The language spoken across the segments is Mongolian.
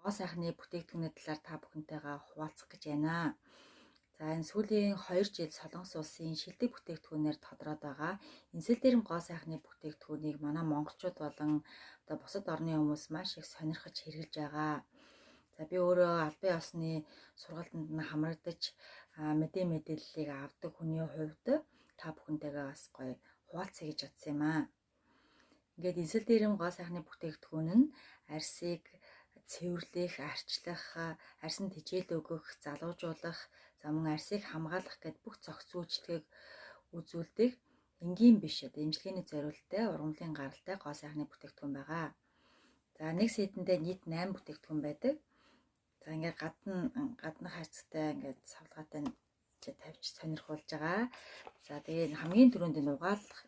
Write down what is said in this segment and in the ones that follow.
гоо сайхны бүтээгдэхүүний талаар та бүхэнтэйгээ хуваалцах гэж байна. За энэ сүүлийн 2 жил Солонгос улсын шилдэг бүтээгдэхүүнээр тодроод байгаа. Энсэл дээрм гоо сайхны бүтээгдэхүүнийг манай монголчууд болон одоо бусад орны хүмүүс маш их сонирхож хэрэглэж байгаа. За би өөрөө албан ёсны сургалтанд нь хамрагдаж мэдээллийг авдаг хүний хувьд та бүхэнтэйгээ бас гоё хуваалцъя гэж бодсон юм аа. Ингээд энсэл дээрм гоо сайхны бүтээгдэхүүн нь арсыг цэвэрлэх, арчлах, арсанд хичээл өгөх, залуужуулах, за мөн арсыг хамгаалах гэд бүх зохиц үйлчлэгийг үзүүлдэг энгийн биш одоо эмчилгээний зориулалттай ургамлын гаралтай гоо сайхны бүтээгдэхүүн байгаа. За нэг сетэндээ нийт 8 бүтээгдэхүүн байдаг. За ингээд гаднах хайрцагтай ингээд савлгаатай тавьж сонирхуулж байгаа. За тэгээд хамгийн түрүүнд энэ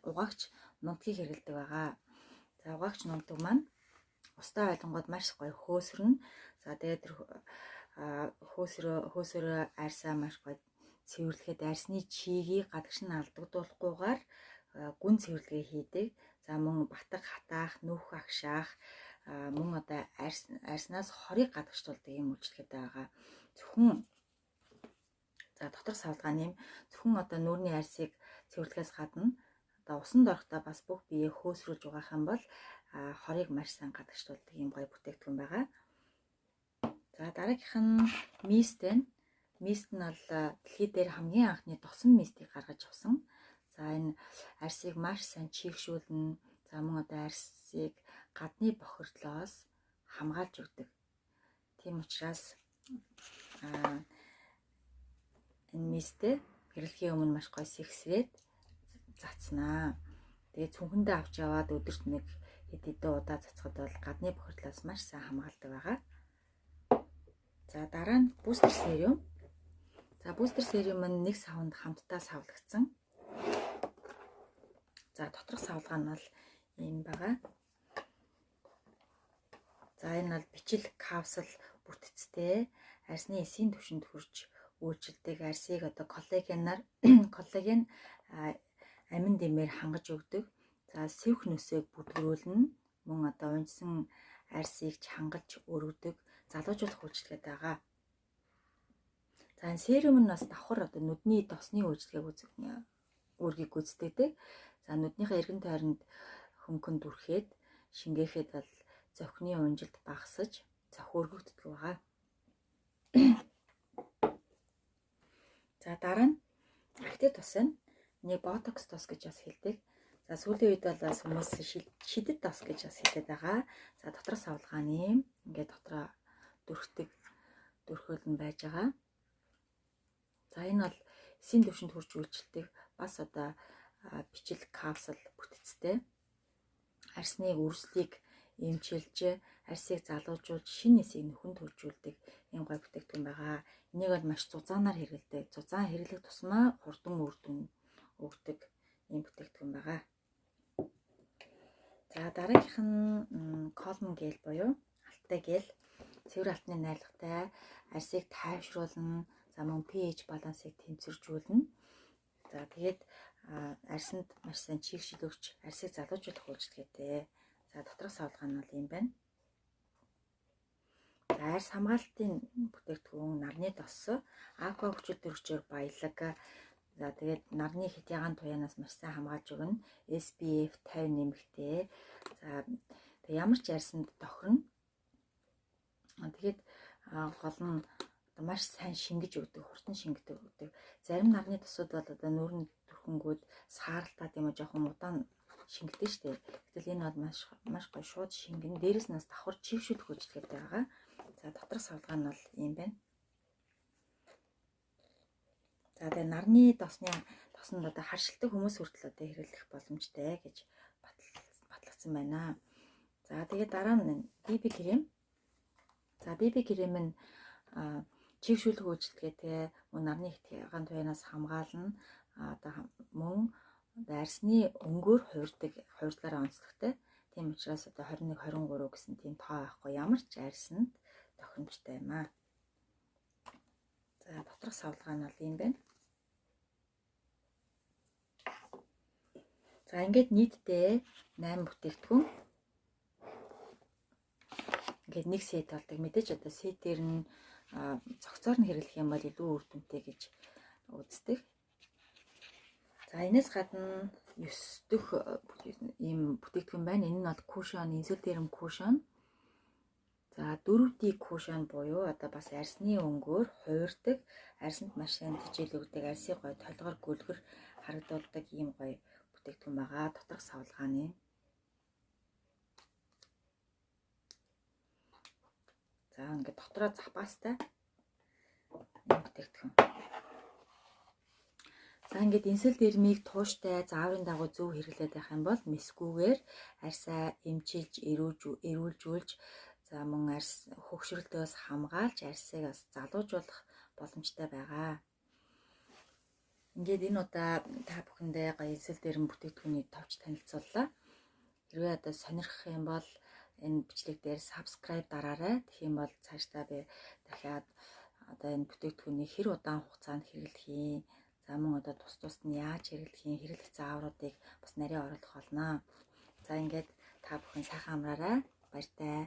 угаагч нунтгийг хэрэглэдэг байгаа. За угаагч нунтаг маань устай ойлгонгод маш гоё хөөсөрнө. За тэгээд хөөсөрөө арьсаа маш гоё цэвэрлэхэд арьсны чигийг гадагш нь алдагдуулахгүйгээр гүн цэвэрлэгээ хийдэг. За мөн батг хатаах, нүх агшаах, мөн одоо арьснаас хорыг гадагшлуулдаг юм үйлчлэгээд байгаа. Зөвхөн за дотор савлгааны юм зөвхөн одоо нүүрний арьсыг цэвэрлэхээс гадна одоо усанд орохдоо бас бүх биеийг хөөсрүүлж угаах юм бол хорыг маш сайн гадагшлуулдаг юм гоё бүтээгдэхүүн байгаа. За дараагийнх нь мист байна. Мист нь бол дэлхийд дээр хамгийн анхны тосон мистийг гаргаж авсан. За энэ арсыг маш сайн чийгшүүлнэ. За мөн одоо арсыг гадны бохирдлоос хамгаалж өгдөг. Тийм учраас энэ мистээ хэрэглэхийн өмнө маш гоё сэгсрээд цацнаа. Тэгээд цүнхэндээ авч яваад өдөрт нэг хэд хэдэн удаа цацхад бол гадны бохирдлоос маш сайн хамгаалдаг байгаа. За дараа нь бустер сериум. За бустер сериум нь нэг савнд хамтдаа савлагдсан. За доторх савлгаа нь бол ийм байгаа. За энэ бол бичил капсул бүтцтэй арсны эсийн түвшинд хүрч үйлчилдэг арсыг одоо коллаген амин дэмээр хангаж өгдөг. За сэвх нүсийг бүдгэрүүлнэ. Мөн одоо унжсан арсыг хангалж өргөдөг залуужуулах үйлчлэгээд байгаа. За энэ сериум нь бас давхар одоо нүдний досны үүргийг гүйцэтгэдэг. За нүднийхээ эргэн тойронд хөнгөн дүрхээд шингээхэд бол зохины унжилт багасж зохи өргөгддөг байгаа. За дараа нь актив тос нь нэг ботокс тос гэж бас хэлдэг. За сүүлийн үед бол бас хүмүүс шидэт тос гэж бас хэлдэг байгаа. За доторх савлгааны ингээд дотроо дүрхөл нь байж байгаа. За энэ бол эсийн түвшинд хүрч үйлчилдэг бас одоо бичил капсул бүтцтэй арсны өрслийг эмчилж арсыг залуужуулж шинэ эсийг нөхөнд хөгжүүлдэг юм гой бүтээгдэхүүн байгаа. Энийг бол маш зузаанаар хэрэглэдэг. Зузаан хэрэглэх тусмаа хурдан үр дүн өгдөг юм бүтээгдэхүүн байгаа. За дараагийнх нь колмон гел буюу алттай гел. Цэвэр алтны найрлагатай арсыг тайвшруулна. За мөн pH балансыг тэнцвэржүүлнэ. За тэгээд арсанд маш сайн чийгшил өгч арсыг залуужуулах үйлчлэгээтэй. За доторх савлгаа нь бол юм байна. За арс хамгаалтын бүтээгдэхүүн нарны тос, аква хүчил төрөгчөөр баялаг. За тэгээд нарны хэтягаан туяанаас маш сайн хамгаалж өгнө. SPF 50 нэмэгтэй. За ямар ч арсанд тохирно. Тэгээд гол нь маш сайн шингэж өгдөг, хурдан шингэдэг өгдөг. Зарим нарны тосууд бол одоо нүүрэн төрхөнгүүд сааралтаад юм жоохон удаан шингэдэг штеп. Гэтэл энэ бол маш гоё шууд шингэн. Дээрээс нь бас давхар чийгшүүлэх үйлчлэгээтэй байгаа. За доторх савлгаа нь бол юм байна. За тэгээ нарны тоснд одоо харшилтай хүмүүс хүртэл одоо хэрэглэх боломжтой гэж батлагдсан байна. За тэгээ дараа нь BB крем. За BB крем нь чийгшүүлэх үйлчлэгээтэй мөн нарны хэтягаан туяанаас хамгаална. Одоо мөн арсны өнгөөр хувирдлаараа онцлогтой. Тийм учраас одоо 21 23 гэсэн тийм тоо байхгүй ямар ч арсанд тохиромжтой юм аа. За доторх савлгаа нь бол юм байна. За ингээд нийтдээ 8 бүтээгдэхүүн ингээд нэг сет болдог. Мэдээж одоо сетээр нь цогцоор нь хэрэглэх юм бол илүү үр дүнтэй гэж үздэг. За энэс гадна 9 дэх ийм бүтээгдэхүүн байна. Энэ нь бол кушон, инсүлдерм кушон. За 4D кушон буюу одоо бас арсны өнгөөр хуурдаг, арсанд маш сайн тэжээл өгдөг, арсыг гоё толгоор гөлгөр харагдуулдаг ийм гоё бүтээгдэхүүн байгаа. Доторх савлгааны. За ингээд дотроо запастай юм бүтээгдэхүүн. За ингээд инсүлдермийг тууштай зааврын дагуу зөв хэрэглээд байх юм бол мэсгүйгээр арсаа эмчилж, эрүүлжүүлж, за мөн арс хөгшрөлтөөс хамгаалж арсыг бас залуужуулах боломжтой байгаа. Ингээд энэ удаа та бүхэндээ гоё инсүлдерм бүтээгдэхүүнийг товч танилцууллаа. Хэрвээ одоо сонирхох юм бол энэ бичлэг дээр subscribe дараарай. Тэгэх юм бол цаашдаа би дахиад одоо энэ бүтээгдэхүүнийг хэр удаан хугацаанд хэрэглэхийг, за мөн одоо тус нь яаж хэрэглэхийг, хэрэглэх заавруудыг бас нарийн оруулах болно. За ингээд та бүхэн сайхан амраарай. Баяртай.